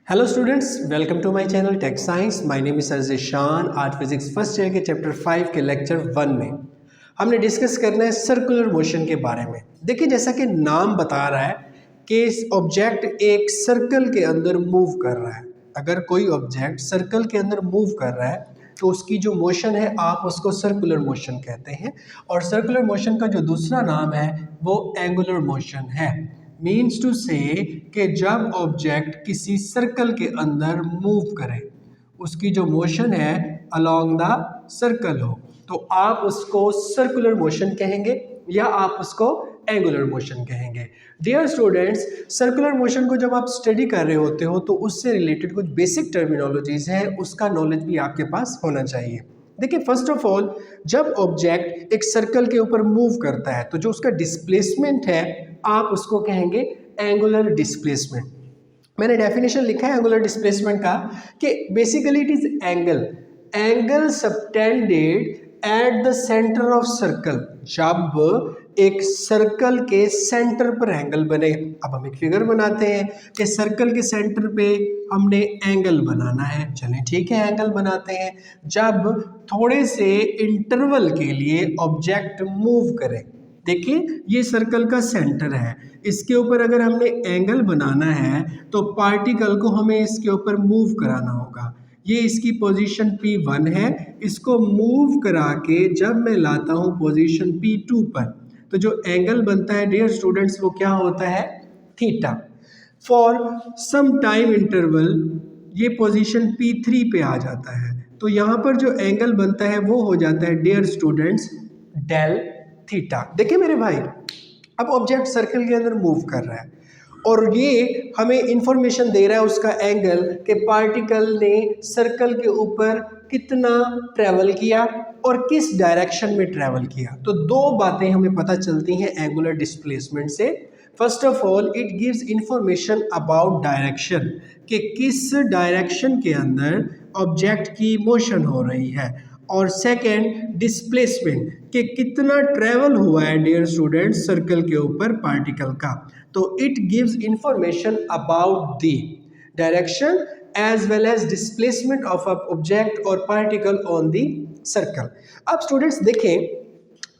Hello students, welcome to my channel tech science. My name is sir Shaan. आज physics first year के chapter 5 के lecture 1 में हमने discuss करना है सर्कुलर मोशन के बारे में। देखिए, जैसा कि नाम बता रहा है कि ऑब्जेक्ट एक सर्कल के अंदर मूव कर रहा है। अगर कोई ऑब्जेक्ट सर्कल के अंदर मूव कर रहा है तो उसकी जो मोशन है आप उसको सर्कुलर मोशन कहते हैं। और सर्कुलर मोशन का जो दूसरा नाम है वो एंगुलर मोशन है। मीन्स टू से कि जब ऑब्जेक्ट किसी सर्कल के अंदर मूव करे, उसकी जो मोशन है अलोंग द सर्कल हो, तो आप उसको सर्कुलर मोशन कहेंगे या आप उसको एंगुलर मोशन कहेंगे। डियर स्टूडेंट्स, सर्कुलर मोशन को जब आप स्टडी कर रहे होते हो तो उससे रिलेटेड कुछ बेसिक टर्मिनोलॉजीज है, उसका नॉलेज भी आपके पास होना चाहिए। देखिए, फर्स्ट ऑफ ऑल, जब ऑब्जेक्ट एक सर्कल के ऊपर मूव करता है तो जो उसका डिस्प्लेसमेंट है आप उसको कहेंगे एंगुलर डिस्प्लेसमेंट। मैंने डेफिनेशन लिखा है एंगुलर डिस्प्लेसमेंट का कि basically it is angle subtended at the centre of circle. जब एक सर्कल के सेंटर पर एंगल बने, अब हम एक फिगर बनाते हैं कि सर्कल के सेंटर पे हमने एंगल बनाना है। चलें ठीक है, एंगल बनाते हैं। जब थोड़े से इंटरवल के लिए ऑब्जेक्ट मूव करे, देखिए ये सर्कल का सेंटर है, इसके ऊपर अगर हमने एंगल बनाना है तो पार्टिकल को हमें इसके ऊपर मूव कराना होगा। ये इसकी पोजीशन P1 है, इसको मूव करा के जब मैं लाता हूँ पोजीशन P2 पर, तो जो एंगल बनता है डियर स्टूडेंट्स वो क्या होता है? Theta. For some time interval ये पोजीशन P3 पे आ जाता है, तो यहाँ पर जो एंगल बनता है वो हो जाता है डियर स्टूडेंट्स डेल थीटा। देखिए मेरे भाई, अब ऑब्जेक्ट सर्कल के अंदर मूव कर रहा है और ये हमें इंफॉर्मेशन दे रहा है उसका एंगल कि पार्टिकल ने सर्कल के ऊपर कितना ट्रैवल किया और किस डायरेक्शन में ट्रैवल किया। तो दो बातें हमें पता चलती हैं एंगुलर डिस्प्लेसमेंट से। First of all, it gives information about direction कि किस डायरेक्शन के अंदर ऑब्जेक्ट की मोशन हो रही है, और सेकेंड डिस्प्लेसमेंट कि कितना ट्रेवल हुआ है डियर स्टूडेंट्स सर्कल के ऊपर पार्टिकल का। तो it gives information about the direction as well as displacement of a object और पार्टिकल ऑन द सर्कल। अब स्टूडेंट्स देखें,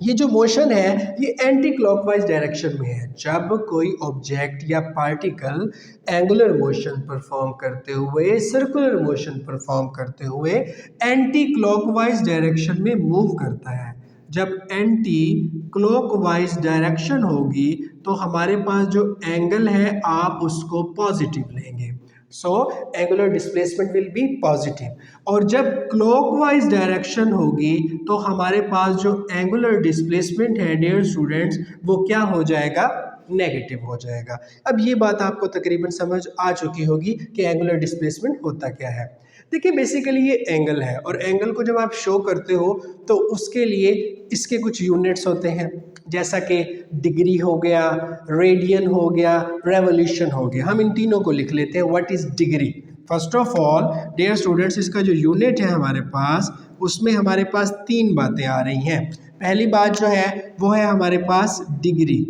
ये जो मोशन है ये एंटी क्लॉकवाइज डायरेक्शन में है। जब कोई ऑब्जेक्ट या पार्टिकल एंगुलर मोशन परफॉर्म करते हुए, सर्कुलर मोशन परफॉर्म करते हुए एंटी क्लॉकवाइज डायरेक्शन में मूव करता है, जब एंटी क्लॉकवाइज डायरेक्शन होगी तो हमारे पास जो एंगल है आप उसको पॉजिटिव लेंगे। So angular displacement will be positive. और जब क्लॉकवाइज डायरेक्शन होगी तो हमारे पास जो एंगुलर डिस्प्लेसमेंट है डियर स्टूडेंट्स वो क्या हो जाएगा? नेगेटिव हो जाएगा। अब ये बात आपको तकरीबन समझ आ चुकी होगी कि एंगुलर डिस्प्लेसमेंट होता क्या है। देखिए, बेसिकली ये एंगल है और एंगल को जब आप शो करते हो तो उसके लिए इसके कुछ यूनिट्स होते हैं, जैसा कि डिग्री हो गया, रेडियन हो गया, रेवोल्यूशन हो गया। हम इन तीनों को लिख लेते हैं। What is degree? First of all dear students, इसका जो यूनिट है हमारे पास, उसमें हमारे पास तीन बातें आ रही हैं। पहली बात जो है वो है हमारे पास डिग्री,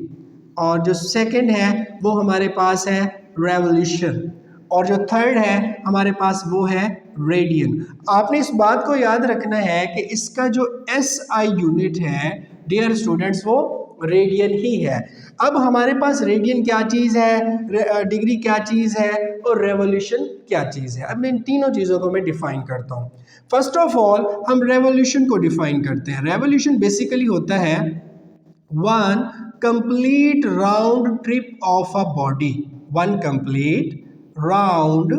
और जो सेकंड है वो हमारे पास है रेवोल्यूशन, और जो थर्ड है हमारे पास वो है रेडियन। आपने इस बात को याद रखना है कि इसका जो SI यूनिट है डियर स्टूडेंट्स वो रेडियन ही है। अब हमारे पास रेडियन क्या चीज़ है, डिग्री क्या चीज़ है और रेवोल्यूशन क्या चीज़ है। अब मैं इन तीनों चीज़ों को मैं डिफाइन करता हूँ। फर्स्ट ऑफ ऑल हम रेवोल्यूशन को डिफाइन करते हैं। रेवोल्यूशन बेसिकली होता है one complete round trip of a body, one complete round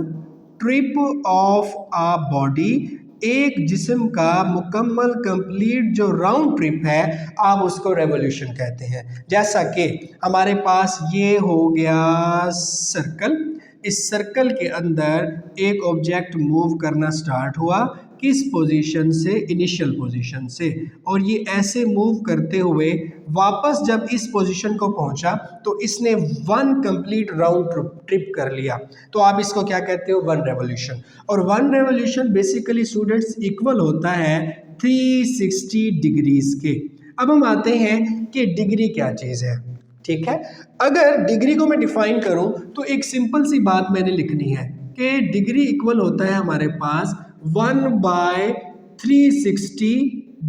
trip of a body, एक जिस्म का मुकम्मल कंप्लीट जो राउंड ट्रिप है आप उसको रेवोल्यूशन कहते हैं। जैसा कि हमारे पास ये हो गया सर्कल, इस सर्कल के अंदर एक ऑब्जेक्ट मूव करना स्टार्ट हुआ, किस पोजीशन से? इनिशियल पोजीशन से, और ये ऐसे मूव करते हुए वापस जब इस पोजीशन को पहुंचा तो इसने वन कंप्लीट राउंड ट्रिप कर लिया, तो आप इसको क्या कहते हो? One revolution. और one revolution basically students equal होता है 360 डिग्रीज के। अब हम आते हैं कि डिग्री क्या चीज़ है। ठीक है, अगर डिग्री को मैं डिफाइन करूं तो एक सिंपल सी बात मैंने लिखनी है कि डिग्री इक्वल होता है हमारे पास 1/360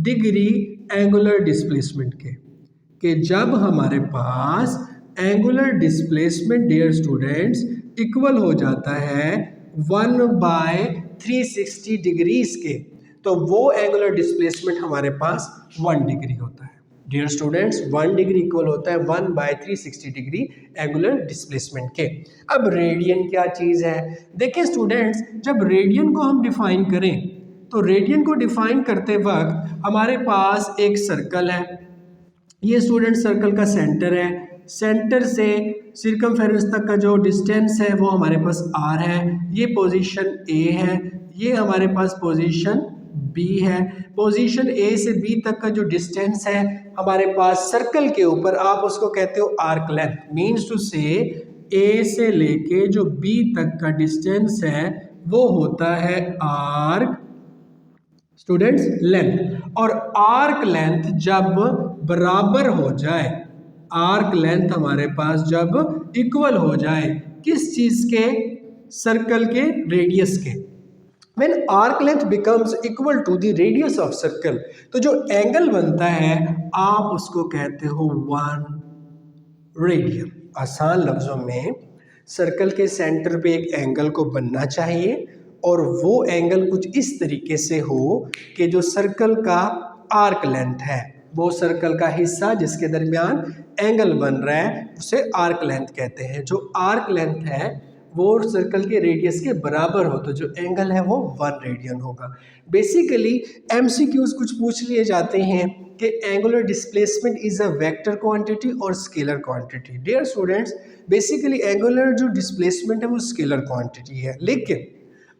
डिग्री एंगुलर डिस्प्लेसमेंट के, कि जब हमारे पास angular displacement dear students equal हो जाता है 1/360 डिग्रीज के, तो वो एंगुलर डिस्प्लेसमेंट हमारे पास 1 डिग्री होता है। डियर स्टूडेंट्स 1 डिग्री इक्वल होता है 1/360 डिग्री एंगुलर डिस्प्लेसमेंट के। अब रेडियन क्या चीज़ है? देखिए स्टूडेंट्स, जब रेडियन को हम डिफाइन करें तो रेडियन को डिफाइन करते वक्त हमारे पास एक सर्कल है, ये स्टूडेंट सर्कल का सेंटर है, सेंटर से सिरकमफेरेंस तक का जो डिस्टेंस है वो हमारे पास r है, ये पोजीशन a है, ये हमारे पास पोजीशन b है। पोजीशन a से b तक का जो डिस्टेंस है हमारे पास सर्कल के ऊपर, आप उसको कहते हो आर्क लेंथ, मीन्स टू से a से लेके जो b तक का डिस्टेंस है वो होता है आर्क स्टूडेंट्स लेंथ। और आर्क लेंथ जब बराबर हो जाए, आर्क लेंथ हमारे पास जब इक्वल हो जाए किस चीज के? सर्कल के रेडियस के। When arc length becomes equal to the radius of circle, तो जो एंगल बनता है आप उसको कहते हो 1 रेडियन। आसान लफ्जों में सर्कल के सेंटर पे एक एंगल को बनना चाहिए और वो एंगल कुछ इस तरीके से हो कि जो सर्कल का आर्क लेंथ है, वो सर्कल का हिस्सा जिसके दरमियान एंगल बन रहा है उसे आर्क लेंथ कहते हैं। जो आर्क लेंथ है वो सर्कल के रेडियस के बराबर हो, तो जो एंगल है वो 1 रेडियन होगा। बेसिकली एमसीक्यूज कुछ पूछ लिए जाते हैं कि angular displacement is a vector quantity और scalar quantity. Dear students, basically angular जो डिस्प्लेसमेंट है वो स्केलर क्वांटिटी है, लेकिन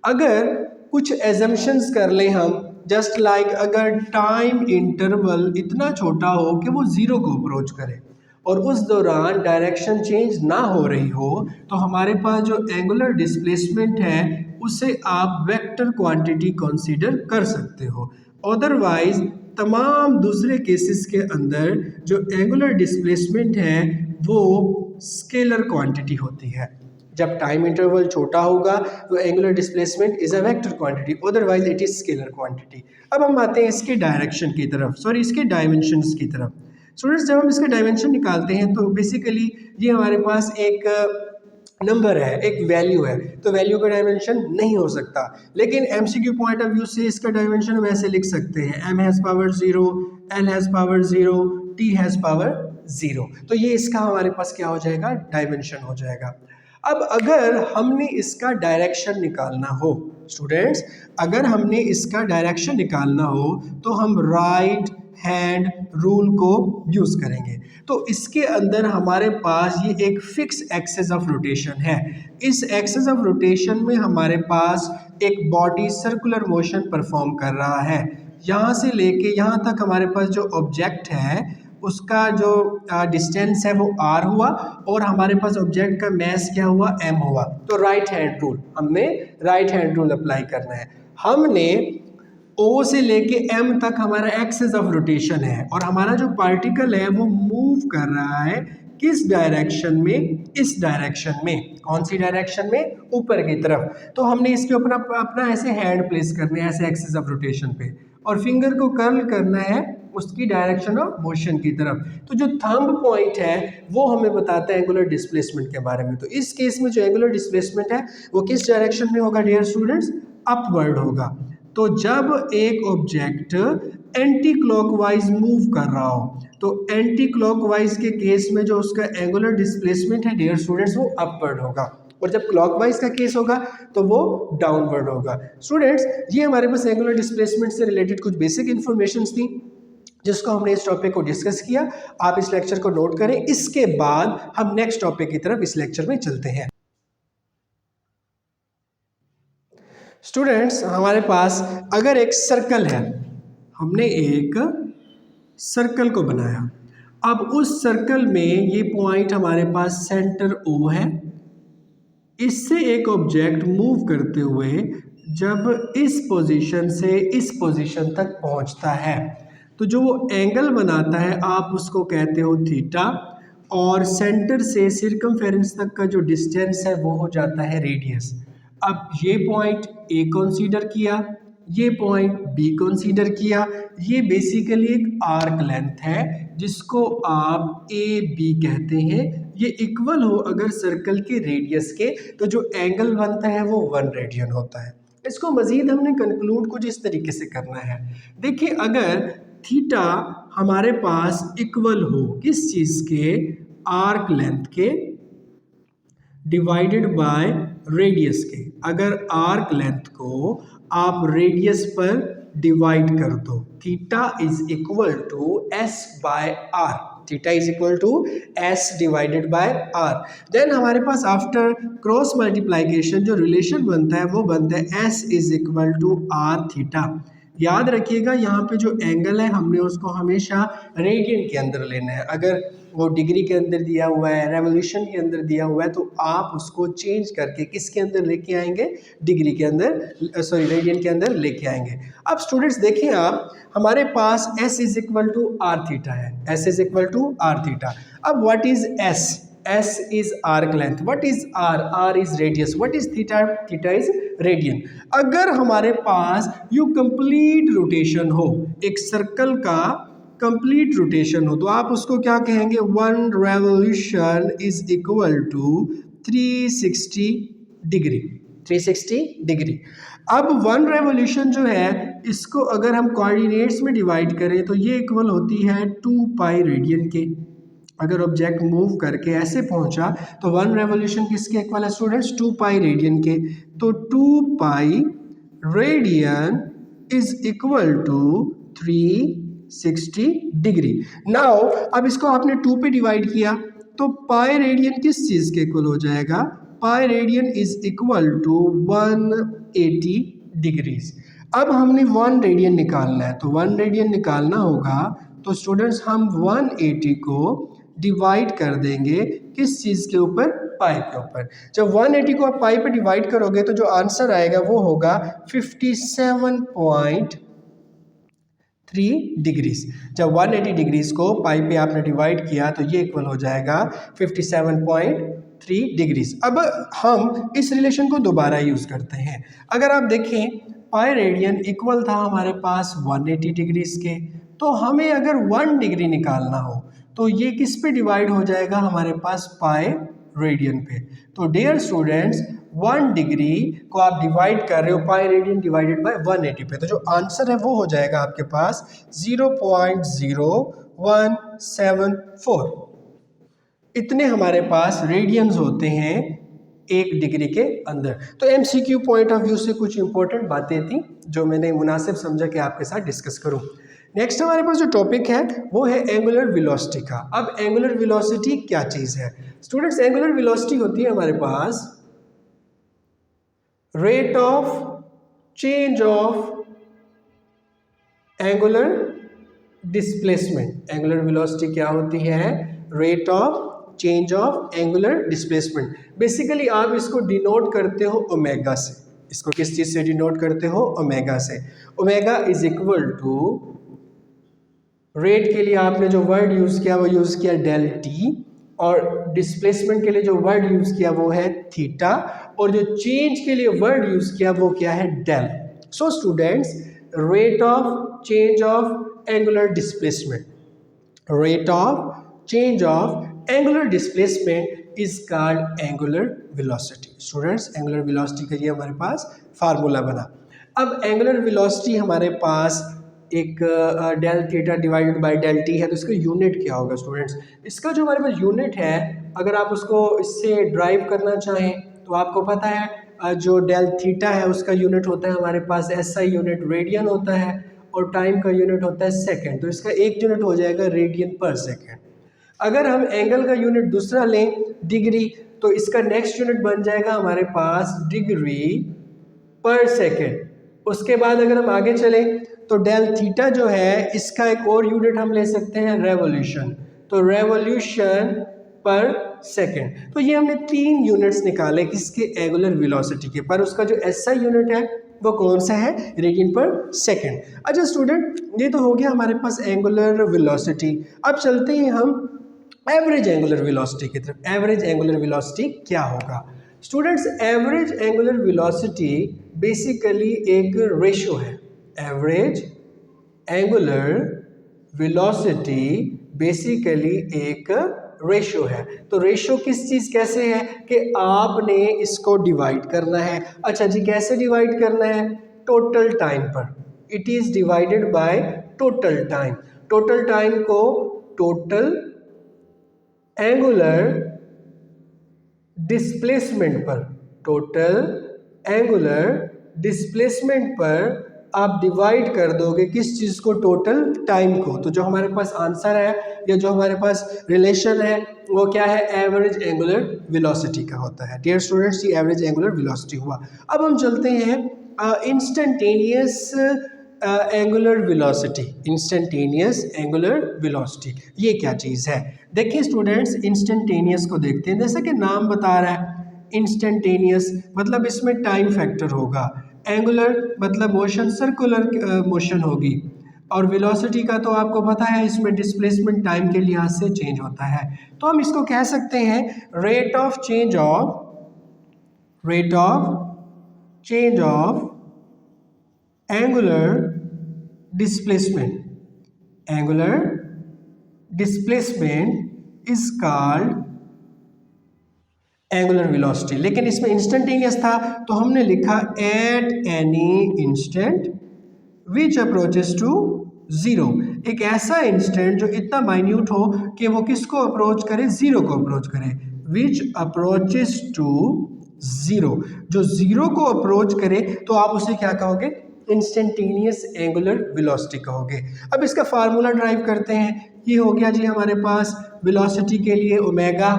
अगर कुछ एजम्पशंस कर लें हम, जस्ट लाइक अगर टाइम इंटरवल इतना छोटा हो कि वो ज़ीरो को अप्रोच करे और उस दौरान डायरेक्शन चेंज ना हो रही हो, तो हमारे पास जो एंगुलर डिस्प्लेसमेंट है उसे आप वेक्टर क्वांटिटी कंसीडर कर सकते हो। अदरवाइज तमाम दूसरे केसेस के अंदर जो एंगुलर डिस्प्लेसमेंट है वो स्केलर क्वांटिटी होती है। जब टाइम इंटरवल छोटा होगा तो angular displacement is a vector quantity, otherwise it is scalar quantity. अब हम आते हैं इसके डायरेक्शन की तरफ, सॉरी इसके डायमेंशंस की तरफ। स्टूडेंट्स, जब हम इसका डायमेंशन निकालते हैं तो बेसिकली ये हमारे पास एक नंबर है, एक वैल्यू है, तो वैल्यू का डायमेंशन नहीं हो सकता, लेकिन एमसीक्यू पॉइंट ऑफ व्यू से इसका डायमेंशन हम ऐसे लिख सकते हैं, m has power 0, n has power 0, t has power 0। तो ये इसका हमारे पास क्या हो जाएगा? डायमेंशन हो जाएगा। अब अगर हमने इसका डायरेक्शन निकालना हो स्टूडेंट्स, अगर हमने इसका डायरेक्शन निकालना हो तो हम राइट हैंड रूल को यूज़ करेंगे। तो इसके अंदर हमारे पास ये एक फिक्स एक्सिस ऑफ रोटेशन है। इस एक्सिस ऑफ रोटेशन में हमारे पास एक बॉडी सर्कुलर मोशन परफॉर्म कर रहा है। यहाँ से लेके यहाँ तक हमारे पास जो ऑब्जेक्ट है उसका जो डिस्टेंस है वो r हुआ और हमारे पास ऑब्जेक्ट का मैस क्या हुआ? m हुआ। तो राइट हैंड रूल, हमने राइट हैंड रूल अप्लाई करना है। हमने O से लेके m तक हमारा एक्सिस ऑफ रोटेशन है और हमारा जो पार्टिकल है वो मूव कर रहा है किस डायरेक्शन में? इस डायरेक्शन में। कौन सी डायरेक्शन में? ऊपर की तरफ। तो हमने इसके ऊपर अपना ऐसे हैंड प्लेस करना है ऐसे एक्सिस ऑफ रोटेशन पे और फिंगर को कर्ल करना है उसकी डायरेक्शन ऑफ मोशन की तरफ। तो जो थंब पॉइंट है वो हमें बताता है एंगुलर डिस्प्लेसमेंट के बारे में। तो इस केस में जो एंगुलर डिस्प्लेसमेंट है वो किस डायरेक्शन में होगा डियर स्टूडेंट्स? अपवर्ड होगा। तो जब एक ऑब्जेक्ट एंटी क्लॉकवाइज मूव कर रहा हो तो एंटी क्लॉकवाइज के केस में जो उसका एंगुलर डिस्प्लेसमेंट है डियर स्टूडेंट्स वो अपवर्ड होगा, और जब क्लॉकवाइज का केस होगा तो वो डाउनवर्ड होगा। स्टूडेंट्स, ये हमारे पास एंगुलर डिस्प्लेसमेंट से रिलेटेड कुछ बेसिक इन्फॉर्मेशंस थी जिसको हमने इस टॉपिक को डिस्कस किया। आप इस लेक्चर को नोट करें, इसके बाद हम नेक्स्ट टॉपिक की तरफ इस लेक्चर में चलते हैं। स्टूडेंट्स, हमारे पास अगर एक सर्कल है, हमने एक सर्कल को बनाया, अब उस सर्कल में ये पॉइंट हमारे पास सेंटर O है, इससे एक ऑब्जेक्ट मूव करते हुए जब इस पोजीशन से इस पोजीशन तक पहुंचता है तो जो वो एंगल बनाता है आप उसको कहते हो थीटा, और सेंटर से सिरकमफेरेंस तक का जो डिस्टेंस है वो हो जाता है रेडियस। अब ये पॉइंट ए कंसीडर किया, ये पॉइंट बी कंसीडर किया, ये बेसिकली एक आर्क लेंथ है जिसको आप ए बी कहते हैं। ये इक्वल हो अगर सर्कल के रेडियस के, तो जो एंगल बनता है वो 1 रेडियन होता है। इसको मजीद हमने कंक्लूड कुछ इस तरीके से करना है। देखिए, अगर थीटा हमारे पास इक्वल हो किस चीज़ के, आर्क लेंथ के डिवाइडेड बाय रेडियस के, अगर आर्क लेंथ को आप रेडियस पर डिवाइड कर दो, theta is equal to S by R, theta is equal to S divided by R. Then हमारे पास आफ्टर क्रॉस मल्टीप्लाइकेशन जो रिलेशन बनता है वो बनता है S is equal to R theta. याद रखिएगा, यहाँ पे जो एंगल है हमने उसको हमेशा रेडियन के अंदर लेना है। अगर वो डिग्री के अंदर दिया हुआ है, रेवोल्यूशन के अंदर दिया हुआ है, तो आप उसको चेंज करके किसके अंदर लेके आएंगे, डिग्री के अंदर, सॉरी रेडियन के अंदर लेके आएंगे। अब स्टूडेंट्स देखिए, आप हमारे पास s is equal to R theta है, s is equal to R theta. अब what is s? S is arc length. What is R? R is radius. What is theta? Theta is radian. अगर हमारे पास you complete rotation हो, एक circle का complete rotation हो, तो आप उसको क्या कहेंगे, 1 revolution is equal to 360 degree, 360 degree. अब 1 रेवोल्यूशन जो है इसको अगर हम कोऑर्डिनेट्स में डिवाइड करें तो ये इक्वल होती है 2 पाई रेडियन के। अगर ऑब्जेक्ट मूव करके ऐसे पहुंचा तो 1 रेवोल्यूशन किसके इक्वल है स्टूडेंट्स, 2 पाई रेडियन के। तो 2 pi radian is equal to 360 degree. Now अब इसको आपने 2 पे डिवाइड किया तो पाई रेडियन किस चीज़ के इक्वल हो जाएगा, pi radian is equal to 180 degrees. अब हमने 1 रेडियन निकालना है, तो 1 रेडियन निकालना होगा तो स्टूडेंट्स हम 180 को डिवाइड कर देंगे किस चीज़ के ऊपर, पाई के ऊपर। जब 180 को आप पाई पे डिवाइड करोगे तो जो आंसर आएगा वो होगा 57.3 डिग्रीज। जब 180 डिग्रीज को पाई पे आपने डिवाइड किया तो ये इक्वल हो जाएगा 57.3 डिग्रीज। अब हम इस रिलेशन को दोबारा यूज़ करते हैं। अगर आप देखें, पाई रेडियन इक्वल था हमारे पास 180 डिग्रीज के, तो हमें अगर 1 डिग्री निकालना हो तो ये किस पे डिवाइड हो जाएगा, हमारे पास पाई रेडियन पे। तो डियर स्टूडेंट्स, 1 डिग्री को आप डिवाइड कर रहे हो पाई रेडियन डिवाइडेड बाय 180 पे, तो जो आंसर है वो हो जाएगा आपके पास 0.0174। इतने हमारे पास रेडियंस होते हैं 1 डिग्री के अंदर। तो MCQ पॉइंट ऑफ व्यू से कुछ इंपॉर्टेंट बातें थी जो मैंने मुनासिब समझा कि आपके साथ डिस्कस करूं। नेक्स्ट हमारे पास जो टॉपिक है वो है एंगुलर वेलोसिटी का। अब एंगुलर वेलोसिटी क्या चीज़ है स्टूडेंट्स, एंगुलर वेलोसिटी होती है हमारे पास rate of change of angular displacement. Angular velocity क्या होती है, rate of change of angular displacement. Basically आप इसको डिनोट करते हो ओमेगा से। इसको किस चीज़ से डिनोट करते हो, ओमेगा से। Omega is equal to, rate के लिए आपने जो वर्ड यूज़ किया वो यूज़ किया डेल टी, और डिस्प्लेसमेंट के लिए जो वर्ड यूज़ किया वो है थीटा, और जो चेंज के लिए वर्ड यूज़ किया वो क्या है, del. So students, rate of change of angular displacement, rate of change of angular displacement is called angular velocity. Students, angular velocity का ये हमारे पास फार्मूला बना। अब एंगुलर वेलोसिटी हमारे पास एक del theta divided by del T है, तो इसका यूनिट क्या होगा स्टूडेंट्स, इसका जो हमारे पास यूनिट है, अगर आप उसको इससे ड्राइव करना चाहें तो आपको पता है जो डेल थीटा है उसका यूनिट होता है हमारे पास SI यूनिट रेडियन होता है, और टाइम का यूनिट होता है सेकेंड, तो इसका एक यूनिट हो जाएगा रेडियन पर सेकेंड। अगर हम एंगल का यूनिट दूसरा लें, डिग्री, तो इसका नेक्स्ट यूनिट बन जाएगा हमारे पास डिग्री पर सेकेंड। उसके बाद अगर हम आगे चलें तो डेल थीटा जो है इसका एक और यूनिट हम ले सकते हैं रेवोल्यूशन, तो रेवोल्यूशन पर सेकेंड। तो ये हमने 3 यूनिट्स निकाले किसके, एंगुलर वेलोसिटी के, पर उसका जो SI यूनिट है वो कौन सा है, रेडियन पर सेकेंड। अच्छा स्टूडेंट, ये तो हो गया हमारे पास एंगुलर वेलोसिटी। अब चलते हैं हम एवरेज एंगुलर वेलोसिटी की तरफ। एवरेज एंगुलर वेलोसिटी क्या होगा students average angular velocity basically एक रेशो है। एवरेज एंगुलर वेलोसिटी बेसिकली एक रेशो है। तो रेशो किस चीज कैसे है कि आपने इसको डिवाइड करना है। अच्छा जी, कैसे डिवाइड करना है? टोटल टाइम पर। It is divided by total time. Total time को टोटल एंगुलर डिस्प्लेसमेंट पर, टोटल एंगुलर डिस्प्लेसमेंट पर आप डिवाइड कर दोगे किस चीज को? टोटल टाइम को। तो जो हमारे पास आंसर है या जो हमारे पास रिलेशन है वो क्या है? एवरेज एंगुलर वेलोसिटी का होता है। डियर स्टूडेंट्स, ये एवरेज एंगुलर वेलोसिटी हुआ। अब हम चलते हैं instantaneous angular velocity. Instantaneous angular velocity ये क्या चीज़ है? देखिए स्टूडेंट्स, इंस्टेंटेनियस को देखते हैं। जैसा कि नाम बता रहा है इंस्टेंटेनियस, मतलब इसमें टाइम फैक्टर होगा। एंगुलर मतलब मोशन, सर्कुलर मोशन होगी। और वेलोसिटी का तो आपको पता है, इसमें डिस्प्लेसमेंट टाइम के लिहाज से चेंज होता है। तो हम इसको कह सकते हैं rate of change of angular displacement is called angular velocity. लेकिन इसमें इंस्टेंटेनियस था तो हमने लिखा at any instant which approaches to zero. एक ऐसा इंस्टेंट जो इतना माइन्यूट हो कि वो किसको अप्रोच करे? जीरो को अप्रोच करे। विच अप्रोचेस टू जीरो, जो जीरो को अप्रोच करे तो आप उसे क्या कहोगे? इंस्टेंटेनियस एंगुलर वेलोसिटी कहोगे। अब इसका फार्मूला ड्राइव करते हैं। ये हो गया जी हमारे पास वेलोसिटी के लिए ओमेगा।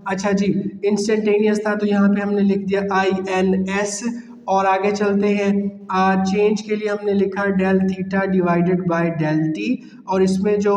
अच्छा जी, इंस्टेंटेनियस था तो यहाँ पे हमने लिख दिया INS। और आगे चलते हैं, चेंज के लिए हमने लिखा del theta divided by del T. और इसमें जो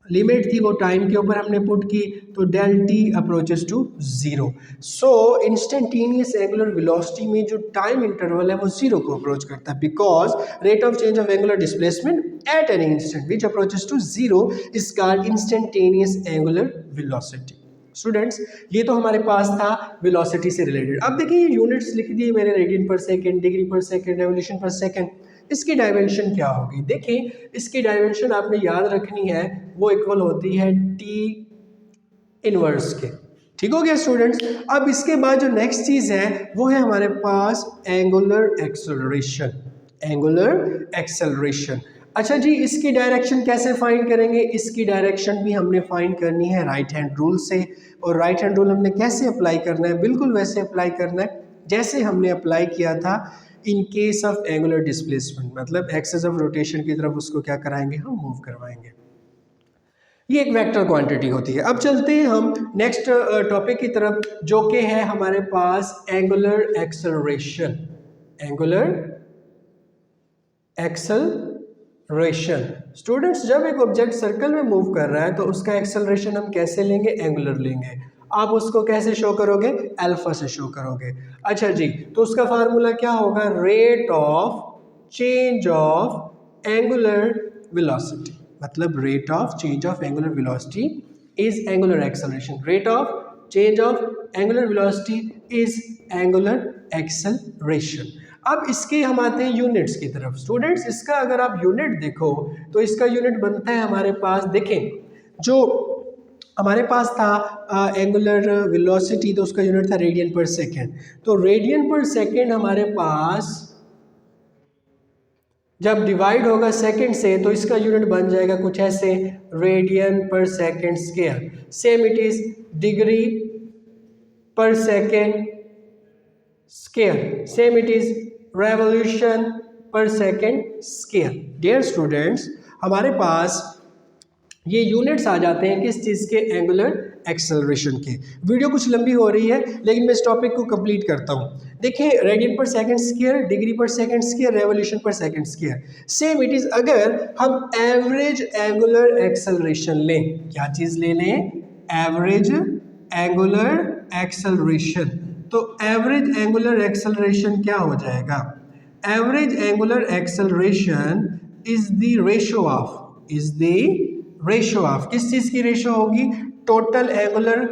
लिमिट थी वो टाइम के ऊपर हमने पुट की, तो del T approaches to zero. So instantaneous angular velocity में जो टाइम इंटरवल है वो जीरो को अप्रोच करता है, because rate of change of angular displacement at an instant which approaches to zero is called instantaneous angular velocity. Students, ये तो हमारे पास था वेलोसिटी से रिलेटेड। अब देखिए ये यूनिट्स लिख दिए मैंने, radian per second, degree per second, revolution per second. इसकी डायमेंशन क्या होगी? देखिए इसकी डायमेंशन आपने याद रखनी है, वो इक्वल होती है टी इनवर्स के। ठीक हो गया स्टूडेंट्स। अब इसके बाद जो नेक्स्ट चीज है वो है हमारे पास एंगुलर एक्सेलरेशन। एंगुलर एक्सेलरेशन, अच्छा जी, इसकी डायरेक्शन कैसे फाइंड करेंगे? इसकी डायरेक्शन भी हमने फाइंड करनी है राइट हैंड रूल से। और राइट हैंड रूल हमने कैसे अप्लाई करना है? बिल्कुल वैसे अप्लाई करना है जैसे हमने अप्लाई किया था in case of angular displacement, मतलब एक्सेस ऑफ रोटेशन की तरफ उसको क्या कराएंगे? हम मूव करवाएंगे। ये एक वेक्टर क्वांटिटी होती है। अब चलते हैं हम नेक्स्ट टॉपिक की तरफ, जो कि है हमारे पास angular acceleration. Angular acceleration, students जब एक ऑब्जेक्ट सर्कल में मूव कर रहा है तो उसका एक्सेलरेशन हम कैसे लेंगे? एंगुलर लेंगे। आप उसको कैसे शो करोगे? अल्फा से शो करोगे। अच्छा जी, तो उसका फार्मूला क्या होगा? Rate of change of angular velocity, मतलब rate of change of angular velocity is angular acceleration. Rate of change of angular velocity is angular acceleration. अब इसके हम आते हैं यूनिट्स की तरफ। स्टूडेंट्स, इसका अगर आप यूनिट देखो तो इसका यूनिट बनता है हमारे पास, देखें जो हमारे पास था एंगुलर वेलोसिटी, तो उसका यूनिट था रेडियन पर सेकेंड। तो रेडियन पर सेकेंड हमारे पास जब डिवाइड होगा सेकेंड से तो इसका यूनिट बन जाएगा कुछ ऐसे, radian per second square. Same it is degree per second square, same it is revolution per second square. Dear students, हमारे पास ये यूनिट्स आ जाते हैं किस चीज़ के? एंगुलर एक्सेलरेशन के। वीडियो कुछ लंबी हो रही है लेकिन मैं इस टॉपिक को कंप्लीट करता हूँ। देखिए रेडियन पर सेकंड स्क्वायर, डिग्री पर सेकंड स्क्वायर, रेवोल्यूशन पर second square. Same it is अगर हम एवरेज एंगुलर एक्सेलरेशन लें, क्या चीज़ ले लें? Average angular acceleration. तो एवरेज एंगुलर एक्सेलरेशन क्या हो जाएगा? Average angular acceleration is the ratio of, किस चीज की रेशो होगी? Total angular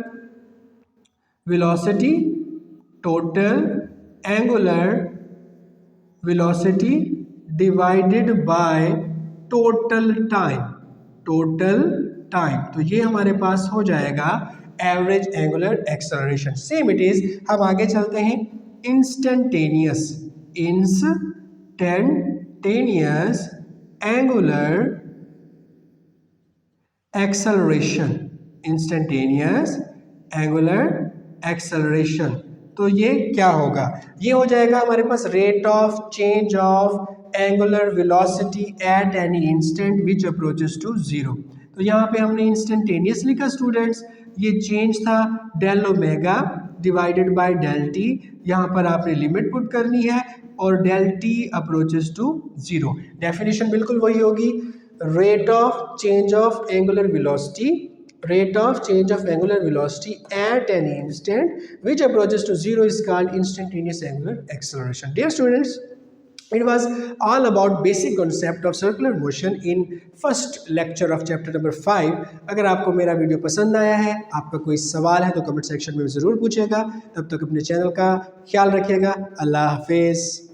velocity, total angular velocity divided by total time, total time। तो ये हमारे पास हो जाएगा average angular acceleration. Same it is, हम आगे चलते हैं। Instantaneous, instantaneous angular acceleration, instantaneous angular acceleration. तो ये क्या होगा? ये हो जाएगा हमारे पास rate of change of angular velocity at any instant which approaches to zero. तो यहाँ पे हमने इंस्टेंटेनियस लिखा स्टूडेंट्स, ये चेंज था del omega divided by del T. यहाँ पर आपने लिमिट पुट करनी है और del T approaches to zero. Definition बिल्कुल वही होगी, rate of change of angular velocity, rate of change of angular velocity at any instant which approaches to zero is called instantaneous angular acceleration. Dear students, it was all about basic concept of circular motion in first lecture of chapter number 5. अगर आपको मेरा video पसंद आया है, आपका कोई सवाल है तो कमेंट सेक्शन में ज़रूर पूछेगा। तब तक अपने चैनल का ख्याल रखिएगा। अल्लाह हाफिज़।